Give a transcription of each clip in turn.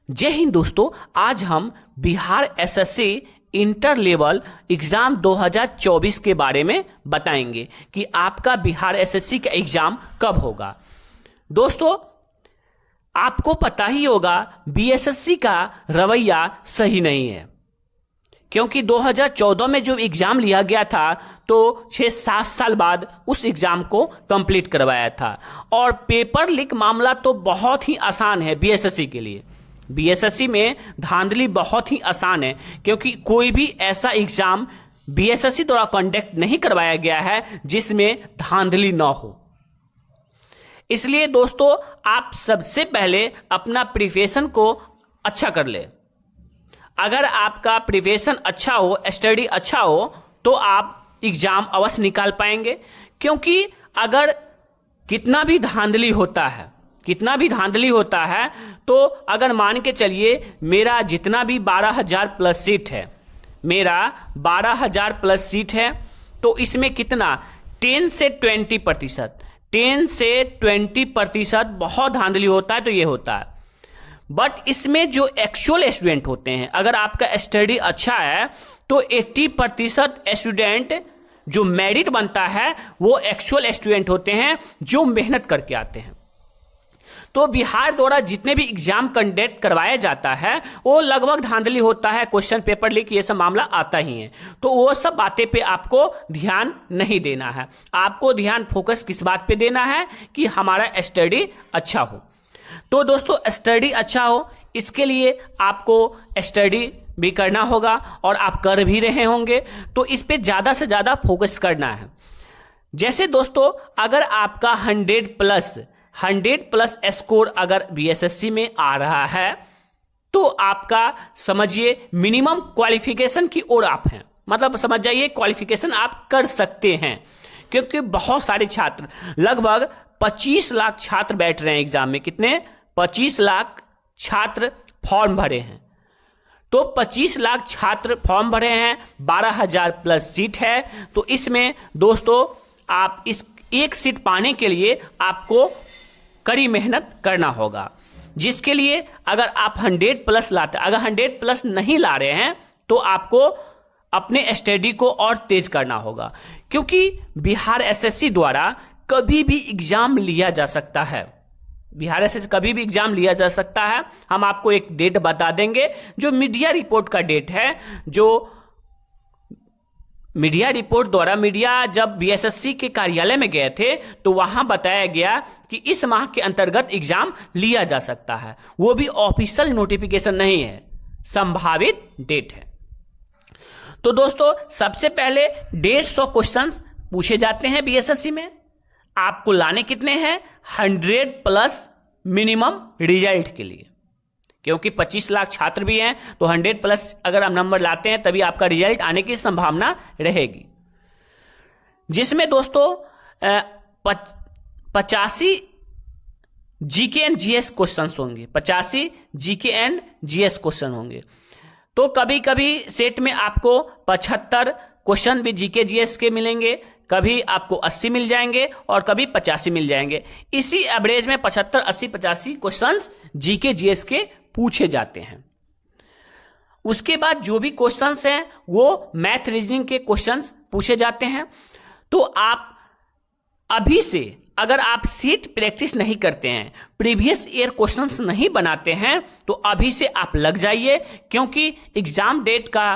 जय हिंद दोस्तों। आज हम Bihar SSC inter level exam 2024 के बारे में बताएंगे कि आपका बिहार एसएससी का एग्जाम कब होगा। दोस्तों, आपको पता ही होगा बीएसएससी का रवैया सही नहीं है, क्योंकि 2014 में जो एग्जाम लिया गया था तो 6-7 साल बाद उस एग्जाम को कंप्लीट करवाया था। और पेपर लीक मामला तो बहुत ही आसान है बीएसएससी के लिए। बीएसएससी में धांधली बहुत ही आसान है, क्योंकि कोई भी ऐसा एग्जाम बीएसएससी द्वारा कंडक्ट नहीं करवाया गया है जिसमें धांधली ना हो। इसलिए दोस्तों, आप सबसे पहले अपना प्रिपरेशन को अच्छा कर ले। अगर आपका प्रिपरेशन अच्छा हो, स्टडी अच्छा हो, तो आप एग्जाम अवश्य निकाल पाएंगे। क्योंकि अगर कितना भी धांधली होता है तो अगर मान के चलिए मेरा जितना भी 12,000 प्लस सीट है, मेरा 12,000 प्लस सीट है, तो इसमें कितना 10 से 20% बहुत धांधली होता है, तो ये होता है। बट इसमें जो एक्चुअल स्टूडेंट होते हैं, अगर आपका स्टडी अच्छा है तो 80% स्टूडेंट जो मेरिट बनता है वो एक्चुअल स्टूडेंट होते हैं जो मेहनत करके आते हैं। तो बिहार द्वारा जितने भी एग्जाम कंडक्ट करवाया जाता है वो लगभग धांधली होता है, क्वेश्चन पेपर लीक, ये सब मामला आता ही है। तो वो सब बातें पे आपको ध्यान नहीं देना है। आपको ध्यान फोकस किस बात पे देना है कि हमारा स्टडी अच्छा हो। तो दोस्तों, स्टडी अच्छा हो, इसके लिए आपको स्टडी भी करना होगा और आप कर भी रहे होंगे, तो इस पे ज़्यादा से ज़्यादा फोकस करना है। जैसे दोस्तों, अगर आपका 100 प्लस स्कोर अगर बीएसएससी में आ रहा है तो आपका समझिए मिनिमम क्वालिफिकेशन की ओर आप हैं, मतलब समझ जाइए क्वालिफिकेशन आप कर सकते हैं। क्योंकि बहुत सारे छात्र, लगभग 25 लाख छात्र बैठ रहे हैं एग्जाम में। कितने? 25 लाख छात्र फॉर्म भरे हैं। तो 25 लाख छात्र फॉर्म भरे हैं, 12,000 प्लस सीट है। तो इसमें दोस्तों, आप इस एक सीट पाने के लिए आपको कड़ी मेहनत करना होगा, जिसके लिए अगर आप 100 प्लस लाते, अगर 100 प्लस नहीं ला रहे हैं तो आपको अपने स्टडी को और तेज करना होगा। क्योंकि बिहार एसएससी द्वारा कभी भी एग्जाम लिया जा सकता है। बिहार एसएससी कभी भी एग्जाम लिया जा सकता है। हम आपको एक डेट बता देंगे, जो मीडिया रिपोर्ट का डेट है, जो मीडिया रिपोर्ट द्वारा, मीडिया जब बीएसएससी के कार्यालय में गए थे तो वहां बताया गया कि इस माह के अंतर्गत एग्जाम लिया जा सकता है। वो भी ऑफिशियल नोटिफिकेशन नहीं है, संभावित डेट है। तो दोस्तों, सबसे पहले 150 क्वेश्चंस पूछे जाते हैं बीएसएससी में। आपको लाने कितने हैं? 100 प्लस मिनिमम रिजल्ट के लिए। क्योंकि 25 लाख छात्र भी हैं, तो 100 प्लस अगर आप नंबर लाते हैं तभी आपका रिजल्ट आने की संभावना रहेगी। जिसमें दोस्तों 85 जीके एंड जीएस क्वेश्चंस होंगे, 85 जीके एंड जीएस क्वेश्चन होंगे। तो कभी कभी सेट में आपको 75 क्वेश्चन भी जीके जीएस के मिलेंगे, कभी आपको 80 मिल जाएंगे और कभी 85 मिल जाएंगे। इसी एवरेज में 75, 80, 85 क्वेश्चंस जीके जीएस के पूछे जाते हैं। उसके बाद जो भी क्वेश्चंस हैं वो मैथ रीजनिंग के क्वेश्चंस पूछे जाते हैं। तो आप अभी से, अगर आप सीट प्रैक्टिस नहीं करते हैं, प्रीवियस ईयर क्वेश्चंस नहीं बनाते हैं, तो अभी से आप लग जाइए। क्योंकि एग्जाम डेट का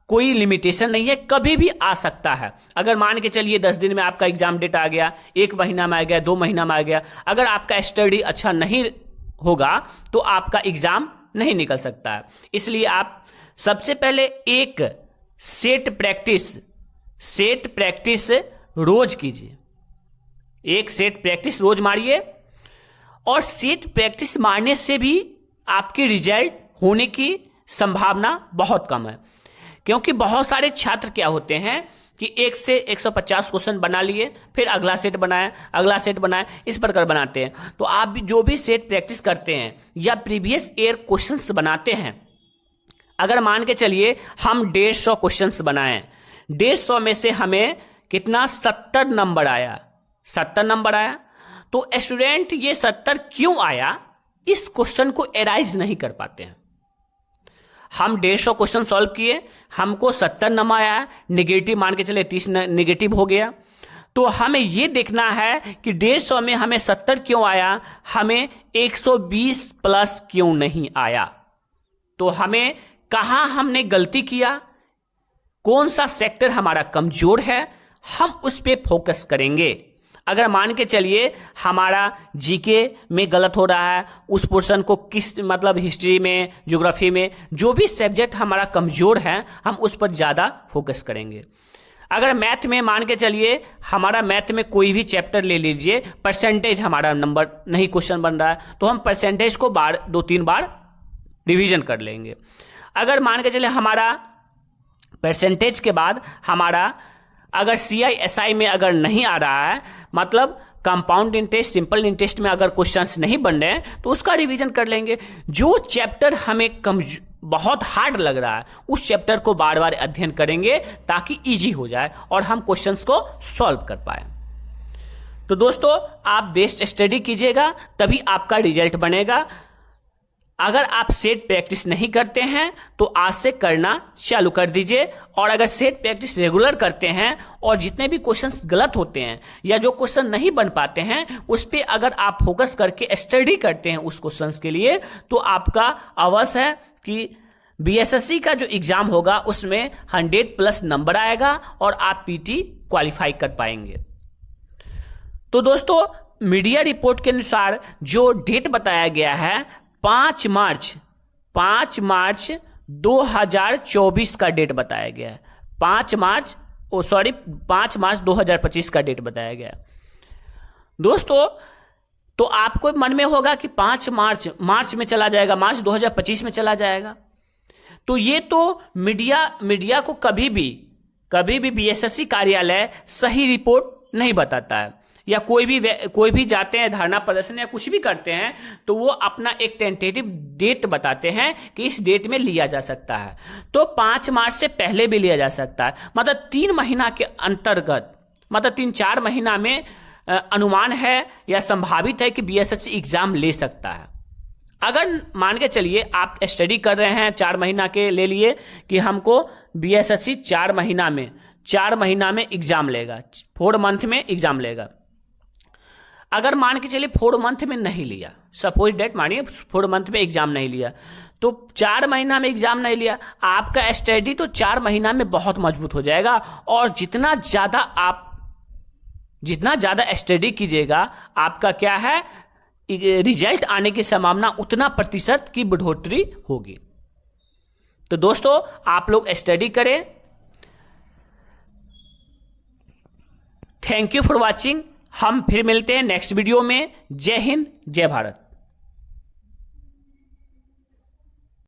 कोई लिमिटेशन नहीं है, कभी भी आ सकता है। अगर मान के चलिए 10 दिन में आपका एग्जाम डेट आ गया, 1 महीना में आ गया, 2 महीना में आ गया, अगर आपका स्टडी अच्छा नहीं होगा तो आपका एग्जाम नहीं निकल सकता है। इसलिए आप सबसे पहले एक सेट प्रैक्टिस रोज कीजिए। एक सेट प्रैक्टिस रोज मारिए, और सेट प्रैक्टिस मारने से भी आपके रिजल्ट होने की संभावना बहुत कम है। क्योंकि बहुत सारे छात्र क्या होते हैं कि 1 से 150 क्वेश्चन बना लिए, फिर अगला सेट बनाया, इस प्रकार बनाते हैं। तो आप भी जो भी सेट प्रैक्टिस करते हैं या प्रीवियस ईयर क्वेश्चंस बनाते हैं, अगर मान के चलिए हम 150 क्वेश्चंस बनाएं, 150 में से हमें कितना 70 नंबर आया, तो स्टूडेंट ये 70 क्यों आया, इस क्वेश्चन को एराइज नहीं कर पाते हैं। हम 150 क्वेश्चन सॉल्व किए, हमको 70 नंबर आया, निगेटिव मान के चले 30 निगेटिव हो गया। तो हमें यह देखना है कि 150 में हमें 70 क्यों आया, हमें 120 प्लस क्यों नहीं आया। तो हमें कहां हमने गलती किया, कौन सा सेक्टर हमारा कमजोर है, हम उस पे फोकस करेंगे। अगर मान के चलिए हमारा जीके में गलत हो रहा है, उस पोर्शन को किस मतलब हिस्ट्री में, ज्योग्राफी में, जो भी सब्जेक्ट हमारा कमजोर है हम उस पर ज़्यादा फोकस करेंगे। अगर मैथ में मान के चलिए हमारा मैथ में कोई भी चैप्टर ले लीजिए, परसेंटेज हमारा नंबर नहीं क्वेश्चन बन रहा है, तो हम परसेंटेज को 2-3 बार रिवीजन कर लेंगे। अगर मान के चलिए हमारा परसेंटेज के बाद हमारा अगर CI/SI में अगर नहीं आ रहा है, मतलब कंपाउंड इंटरेस्ट, सिंपल इंटरेस्ट में अगर क्वेश्चंस नहीं बन रहे हैं, तो उसका रिवीजन कर लेंगे। जो चैप्टर हमें बहुत हार्ड लग रहा है उस चैप्टर को बार बार अध्ययन करेंगे ताकि इजी हो जाए और हम क्वेश्चंस को सॉल्व कर पाए। तो दोस्तों आप बेस्ट स्टडी कीजिएगा, तभी आपका रिजल्ट बनेगा। अगर आप सेट प्रैक्टिस नहीं करते हैं तो आज से करना चालू कर दीजिए, और अगर सेट प्रैक्टिस रेगुलर करते हैं और जितने भी क्वेश्चंस गलत होते हैं या जो क्वेश्चन नहीं बन पाते हैं उस पर अगर आप फोकस करके स्टडी करते हैं उस क्वेश्चंस के लिए, तो आपका अवश्य है कि BSSC का जो एग्जाम होगा उसमें 100+ नंबर आएगा और आप PT क्वालिफाई कर पाएंगे। तो दोस्तों मीडिया रिपोर्ट के अनुसार जो डेट बताया गया है 5 मार्च 2024 का डेट बताया गया है। 5 मार्च 2025 का डेट बताया गया है। दोस्तों तो आपको मन में होगा कि 5 मार्च में चला जाएगा, मार्च 2025 में चला जाएगा। तो ये तो मीडिया को कभी भी BSSC कार्यालय सही रिपोर्ट नहीं बताता है, या कोई भी जाते हैं धरना प्रदर्शन या कुछ भी करते हैं तो वो अपना एक टेंटेटिव डेट बताते हैं कि इस डेट में लिया जा सकता है। तो 5 मार्च से पहले भी लिया जा सकता है, मतलब 3 महीना के अंतर्गत, मतलब 3-4 महीना में अनुमान है या संभावित है कि BSSC एग्जाम ले सकता है। अगर मान के चलिए आप स्टडी कर रहे हैं 4 महीना के, ले लिए कि हमको BSSC 4 महीना में एग्जाम लेगा, 4 मंथ में एग्जाम लेगा। अगर मान के चलिए 4 मंथ में नहीं लिया, सपोज डेट मानिए 4 मंथ में एग्जाम नहीं लिया, तो 4 महीना में एग्जाम नहीं लिया, आपका स्टडी तो 4 महीना में बहुत मजबूत हो जाएगा। और जितना ज़्यादा स्टडी कीजिएगा आपका क्या है, रिजल्ट आने की संभावना उतना प्रतिशत की बढ़ोतरी होगी। तो दोस्तों आप लोग स्टडी करें। Thank you for watching. हम फिर मिलते हैं नेक्स्ट वीडियो में। जय हिंद, जय भारत।